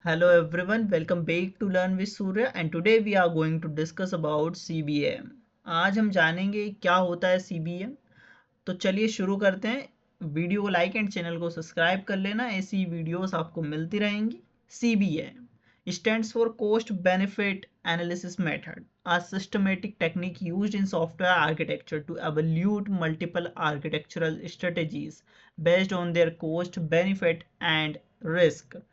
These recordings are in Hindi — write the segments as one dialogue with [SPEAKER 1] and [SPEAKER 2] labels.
[SPEAKER 1] Hello everyone, welcome back to Learn with Surya and today we are going to discuss about CBAM। आज हम जानेंगे क्या होता है CBAM। तो चलिए शुरू करते हैं। वीडियो को लाइक एंड चैनल को सब्सक्राइब कर लेना, ऐसी वीडियोस आपको मिलती रहेंगी। CBAM stands for Cost Benefit Analysis Method, a systematic technique used in software architecture to evaluate multiple architectural strategies based on their cost, benefit and risk।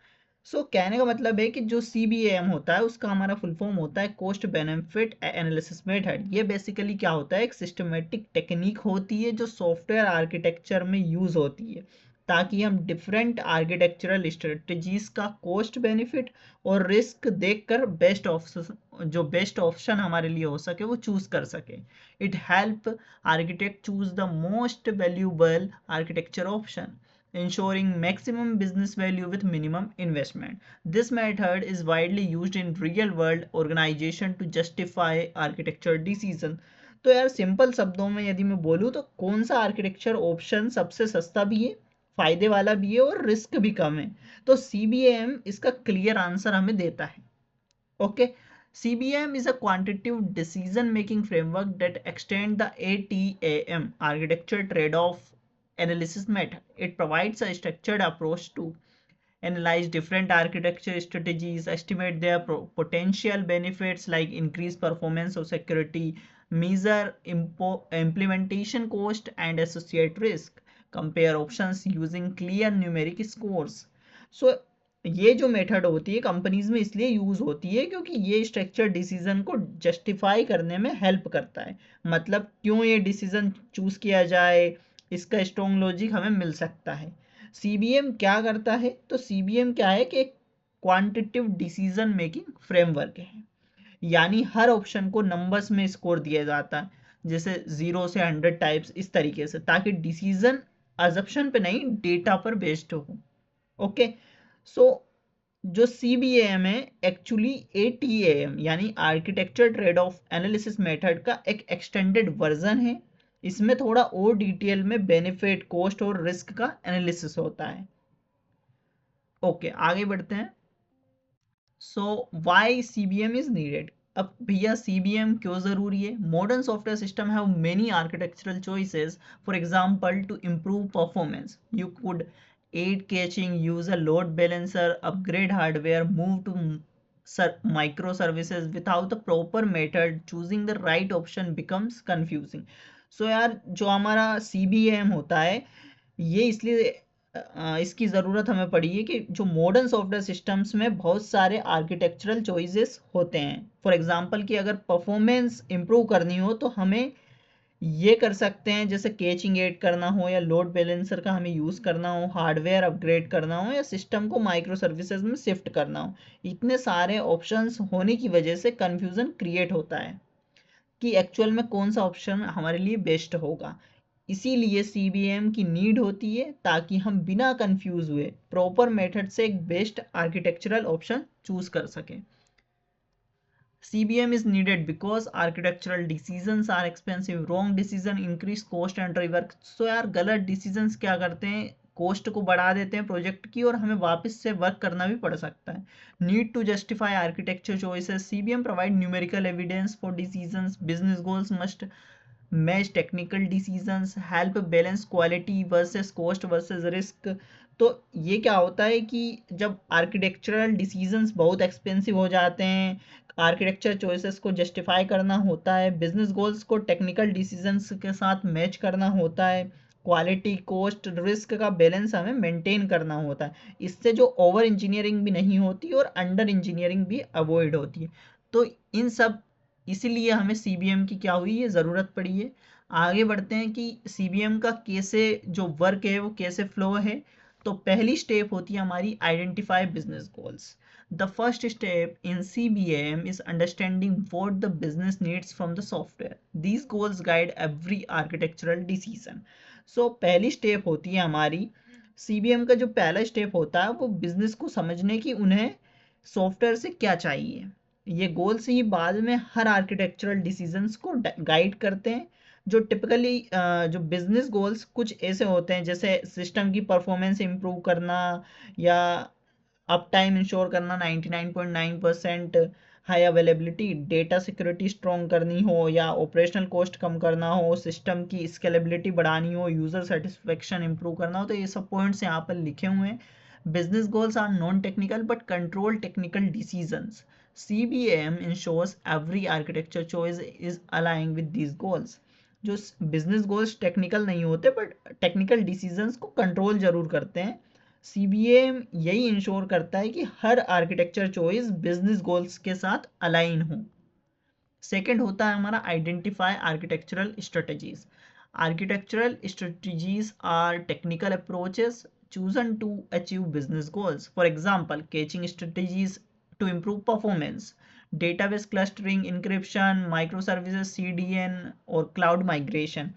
[SPEAKER 1] कहने का मतलब है कि जो CBAM होता है उसका हमारा फुल फॉर्म होता है कॉस्ट बेनिफिट एनालिसिस मेथड। ये बेसिकली क्या होता है, एक सिस्टमेटिक टेक्निक होती है जो सॉफ्टवेयर आर्किटेक्चर में यूज होती है ताकि हम डिफरेंट आर्किटेक्चरल स्ट्रेटजीज का कॉस्ट बेनिफिट और रिस्क देखकर बेस्ट ऑप्शन हमारे लिए हो सके वो चूज कर सके। It help architect choose the most valuable architecture option, ensuring maximum business value with minimum investment. This method is widely used in real world organization to justify architecture decision। तो यार सिंपल शब्दों में यदि मैं बोलूँ तो कौन सा आर्किटेक्चर ऑप्शन सबसे सस्ता भी है, फायदे वाला भी है और रिस्क भी कम है, तो CBAM इसका क्लियर आंसर हमें देता है। Okay, CBAM is a quantitative decision making framework that extend the ATAM architecture trade-off analysis method. It provides a structured approach to analyze different architecture strategies, estimate their potential benefits like increased performance or security, measure implementation cost and associate risk, compare options using clear numeric scores। So ये जो मेथड होती है कंपनीज में इसलिए यूज होती है क्योंकि ये स्ट्रक्चर डिसीजन को जस्टिफाई करने में हेल्प करता है। मतलब क्यों ये डिसीजन चूज किया जाए, इसका स्ट्रॉन्ग लॉजिक हमें मिल सकता है। CBM क्या करता है, तो CBM क्या है कि क्वांटिटेटिव डिसीजन मेकिंग फ्रेमवर्क है। यानी हर ऑप्शन को नंबर्स में स्कोर दिया जाता है, जैसे 0 से 100 टाइप्स, इस तरीके से, ताकि डिसीजन अजप्शन पे नहीं डेटा पर बेस्ड हो। ओके, सो जो CBAM है एक्चुअली ATAM यानी architecture trade off analysis method का एक एक्सटेंडेड वर्जन है। इसमें थोड़ा और डिटेल में बेनिफिट, कॉस्ट और रिस्क का एनालिसिस होता है। ओके, आगे बढ़ते हैं। So why CBM is needed. अब भैया CBM क्यों जरूरी है? Modern software system have many architectural choices. For example, to improve performance you could aid caching, use a load balancer, upgrade hardware, move to microservices without the proper method choosing the right option becomes confusing। सो यार जो हमारा CBM होता है ये इसलिए इसकी ज़रूरत हमें पड़ी है कि जो मॉडर्न सॉफ्टवेयर सिस्टम्स में बहुत सारे आर्किटेक्चरल चॉइसेस होते हैं। फॉर एग्जांपल कि अगर परफॉर्मेंस इंप्रूव करनी हो तो हमें ये कर सकते हैं, जैसे कैचिंग ऐड करना हो या लोड बैलेंसर का हमें यूज़ करना हो, हार्डवेयर अपग्रेड करना हो या सिस्टम को माइक्रो सर्विसेज में शिफ्ट करना हो। इतने सारे ऑप्शंस होने की वजह से कन्फ्यूज़न क्रिएट होता है कि एक्चुअल में कौन सा ऑप्शन हमारे लिए बेस्ट होगा। इसीलिए CBM की नीड होती है ताकि हम बिना कंफ्यूज हुए प्रॉपर मेथड से एक बेस्ट आर्किटेक्चरल ऑप्शन चूज कर सकें। CBM is needed because architectural decisions are expensive. Wrong decision increase cost and rework। So यार गलत decisions क्या करते हैं, कॉस्ट को बढ़ा देते हैं प्रोजेक्ट की और हमें वापस से वर्क करना भी पड़ सकता है। Need to justify architecture choices. CBM provide numerical evidence for decisions. Business goals must match technical decisions, help balance quality versus cost versus risk. तो ये क्या होता है कि जब आर्किटेक्चरल डिसीजंस बहुत एक्सपेंसिव हो जाते हैं, आर्किटेक्चर चॉइसेस को जस्टिफाई करना होता है, बिजनेस गोल्स को टेक्निकल डिसीजंस के साथ मैच करना होता है, क्वालिटी कॉस्ट रिस्क का बैलेंस हमें मेंटेन करना होता है। इससे जो ओवर इंजीनियरिंग भी नहीं होती और अंडर इंजीनियरिंग भी अवॉइड होती है। तो इन सब इसीलिए हमें CBM की क्या हुई है, ज़रूरत पड़ी है। आगे बढ़ते हैं कि CBM का कैसे जो वर्क है वो कैसे फ्लो है। तो पहली स्टेप होती है हमारी identify business goals. The first step in CBM is understanding what the business needs from the software. These goals guide every architectural decision. So पहली स्टेप होती है हमारी, CBM का जो पहला स्टेप होता है वो बिजनेस को समझने की उन्हें सॉफ्टवेयर से क्या चाहिए। ये गोल्स ही बाद में हर आर्किटेक्चरल डिसीजंस को गाइड करते हैं। जो टिपिकली जो बिजनेस गोल्स कुछ ऐसे होते हैं, जैसे सिस्टम की परफॉर्मेंस इंप्रूव करना या अप टाइम इंश्योर करना 99.9%, high availability, data security strong करनी हो या ऑपरेशनल कॉस्ट कम करना हो, सिस्टम की स्केलेबिलिटी बढ़ानी हो, यूजर सेटिस्फेक्शन इंप्रूव करना हो, तो ये सब पॉइंट्स यहाँ पर लिखे हुए हैं. Business goals are non technical but control technical decisions. CBAM ensures every architecture choice is aligned with these goals. जो बिजनेस गोल्स टेक्निकल नहीं होते बट टेक्निकल डिसीजंस को कंट्रोल जरूर करते हैं. CBAM यही इंश्योर करता है कि हर आर्किटेक्चर चॉइस बिजनेस गोल्स के साथ अलाइन हो. सेकेंड होता है हमारा identify architectural strategies. Architectural strategies are technical approaches chosen to achieve business goals. For example, caching strategies to improve performance, database clustering, encryption, microservices, CDN और cloud migration.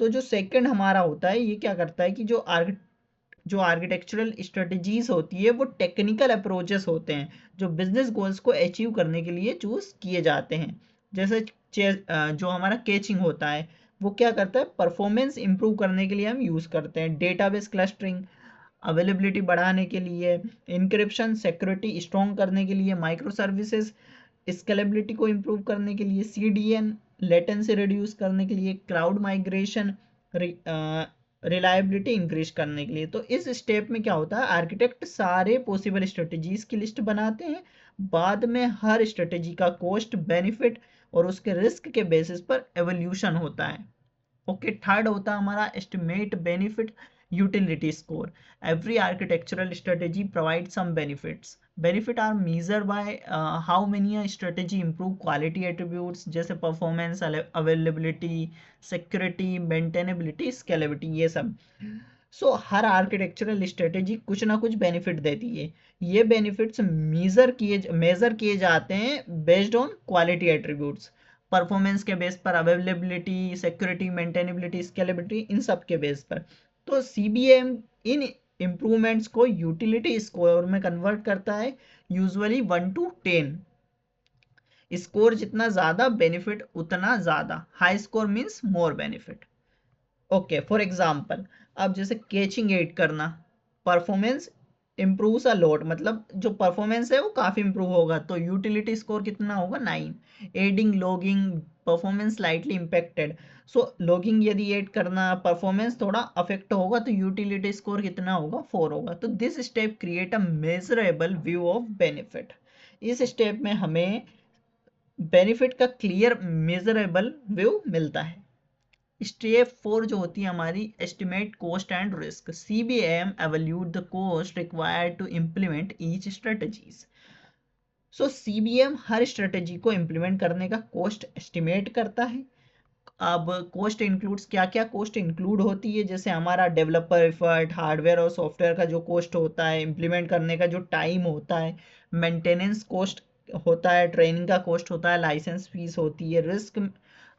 [SPEAKER 1] तो जो सेकंड हमारा होता है ये क्या करता है कि जो आर्किटेक्चरल स्ट्रेटजीज होती है वो टेक्निकल अप्रोचेस होते हैं जो बिजनेस गोल्स को अचीव करने के लिए चूज किए जाते हैं. जैसे जो हमारा कैचिंग होता है वो क्या करता है, परफॉर्मेंस इंप्रूव करने के लिए हम यूज करते हैं. डेटाबेस क्लस्टरिंग अवेलेबिलिटी बढ़ाने के लिए, इंक्रिप्शन सिक्योरिटी स्ट्रॉन्ग करने के लिए, माइक्रो सर्विसेज स्केलेबिलिटी को इंप्रूव करने के लिए, CDN लेटेंसी रिड्यूस करने के लिए, क्लाउड माइग्रेशन रिलायबिलिटी इंक्रीज करने के लिए. तो इस स्टेप में क्या होता है, आर्किटेक्ट सारे पॉसिबल स्ट्रेटजीज की लिस्ट बनाते हैं. बाद में हर स्ट्रेटजी का कॉस्ट, बेनिफिट और उसके रिस्क के बेसिस पर एवोल्यूशन होता है. ओके, थर्ड होता है हमारा estimate benefit utility score. Every architectural strategy provides some benefits. Benefit are measured by how many a strategy improve quality attributes जैसे performance, availability, security, maintainability, scalability, ये सब. सो हर आर्किटेक्चरल स्ट्रेटेजी कुछ ना कुछ बेनिफिट देती है. ये बेनिफिट्स मेजर किए जाते हैं based on quality attributes, performance के बेस पर, अवेलेबिलिटी, सिक्योरिटी, मेंटेनेबिलिटी, स्केलेबिलिटी, इन सब के बेस पर. तो CBAM इन इंप्रूवमेंट्स को यूटिलिटी स्कोर में कन्वर्ट करता है, यूजुअली 1 to 10. स्कोर जितना ज्यादा बेनिफिट उतना ज्यादा, high score means more benefit. Okay, for example अब जैसे कैचिंग एड करना, परफॉर्मेंस इम्प्रूव्स अ लॉट, मतलब जो परफॉर्मेंस है वो काफी इंप्रूव होगा, तो यूटिलिटी स्कोर कितना होगा, 9. Adding logging, performance slightly impacted, so logging यदि ऐड करना, परफॉर्मेंस थोड़ा अफेक्ट होगा, तो यूटिलिटी स्कोर कितना होगा, 4 होगा. तो this step create a measurable view of benefit. इस स्टेप में हमें बेनिफिट का क्लियर मेजरेबल व्यू मिलता है. स्टेप 4 जो होती है हमारी, estimate cost and risk. CBAM evaluate the cost required to implement each strategies. So CBAM her strategy को इम्प्लीमेंट करने का कॉस्ट एस्टिमेट करता है. अब कॉस्ट इंक्लूड्स, क्या क्या कॉस्ट इंक्लूड होती है, जैसे हमारा डेवलपर एफर्ट, हार्डवेयर और सॉफ्टवेयर का जो कॉस्ट होता है, इम्प्लीमेंट करने का जो टाइम होता है, मेंटेनेंस कॉस्ट होता है, ट्रेनिंग का कॉस्ट होता है, लाइसेंस फीस होती है. रिस्क,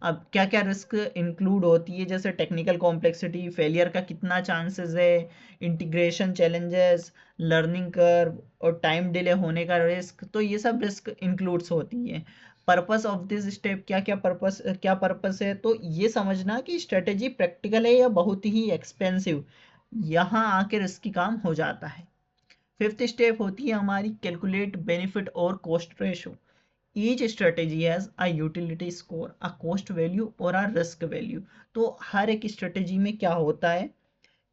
[SPEAKER 1] अब क्या क्या रिस्क इंक्लूड होती है, जैसे टेक्निकल कॉम्प्लेक्सिटी, फेलियर का कितना चांसेस है, इंटीग्रेशन चैलेंजेस, लर्निंग कर्व और टाइम डिले होने का रिस्क. तो ये सब रिस्क इंक्लूड्स होती है. पर्पस ऑफ दिस स्टेप, क्या पर्पस है, तो ये समझना कि स्ट्रेटेजी प्रैक्टिकल है या बहुत ही एक्सपेंसिव, यहाँ आके रिस्की काम हो जाता है. फिफ्थ स्टेप होती है हमारी कैलकुलेट बेनिफिट और cost ratio. Each strategy has a utility score, a cost value और अ रिस्क वैल्यू. तो हर एक स्ट्रेटेजी में क्या होता है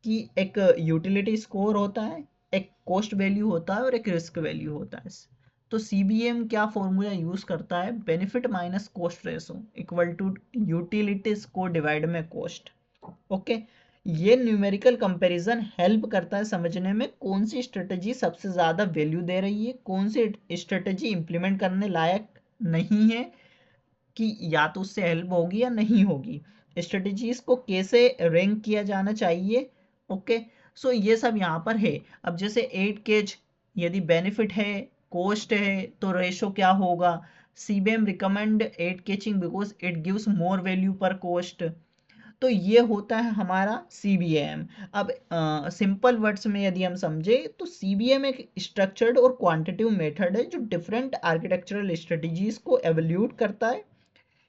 [SPEAKER 1] कि एक यूटिलिटी स्कोर होता है, एक कॉस्ट वैल्यू होता है और एक रिस्क वैल्यू होता है. तो CBAM क्या फॉर्मूला यूज करता है, benefit minus cost ratio equal to utility score divide में कॉस्ट. ओके, ये न्यूमेरिकल कंपैरिजन हेल्प करता है समझने में कौन सी स्ट्रेटजी सबसे ज्यादा वैल्यू दे रही है, कौन सी स्ट्रेटजी इंप्लीमेंट करने लायक नहीं है, कि या तो उससे हेल्प होगी या नहीं होगी, स्ट्रेटजीज को कैसे रैंक किया जाना चाहिए. ओके, सो ये सब यहाँ पर है. अब जैसे 8 केज यदि बेनिफिट है, कॉस्ट है, तो रेशो क्या होगा. CBAM recommend 8 caching because it gives more value per cost. तो ये होता है हमारा CBAM. अब सिंपल वर्ड्स में यदि हम समझे तो CBAM एक स्ट्रक्चर्ड और क्वांटिटेटिव मेथड है जो डिफरेंट आर्किटेक्चरल स्ट्रेटजीज को एवोल्यूट करता है.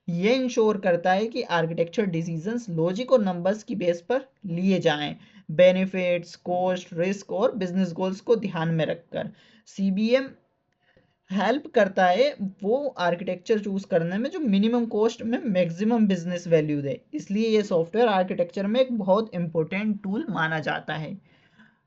[SPEAKER 1] ये इंश्योर करता है कि आर्किटेक्चर डिसीजंस लॉजिक और नंबर्स की बेस पर लिए जाएं, बेनिफिट्स, कॉस्ट, रिस्क और बिजनेस गोल्स को ध्यान में रखकर. CBM हेल्प करता है वो आर्किटेक्चर चूज करने में जो मिनिमम कॉस्ट में मैक्सिमम बिजनेस वैल्यू दे, इसलिए ये सॉफ्टवेयर आर्किटेक्चर में एक बहुत इंपॉर्टेंट टूल माना जाता है।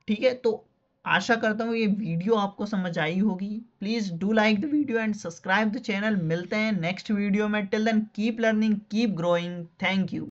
[SPEAKER 1] ठीक है, तो आशा करता हूँ ये वीडियो आपको समझ आई होगी। Please do like the video and subscribe the channel. मिलते हैं नेक्स्ट वीडियो में। Till then keep learning, keep growing. Thank you.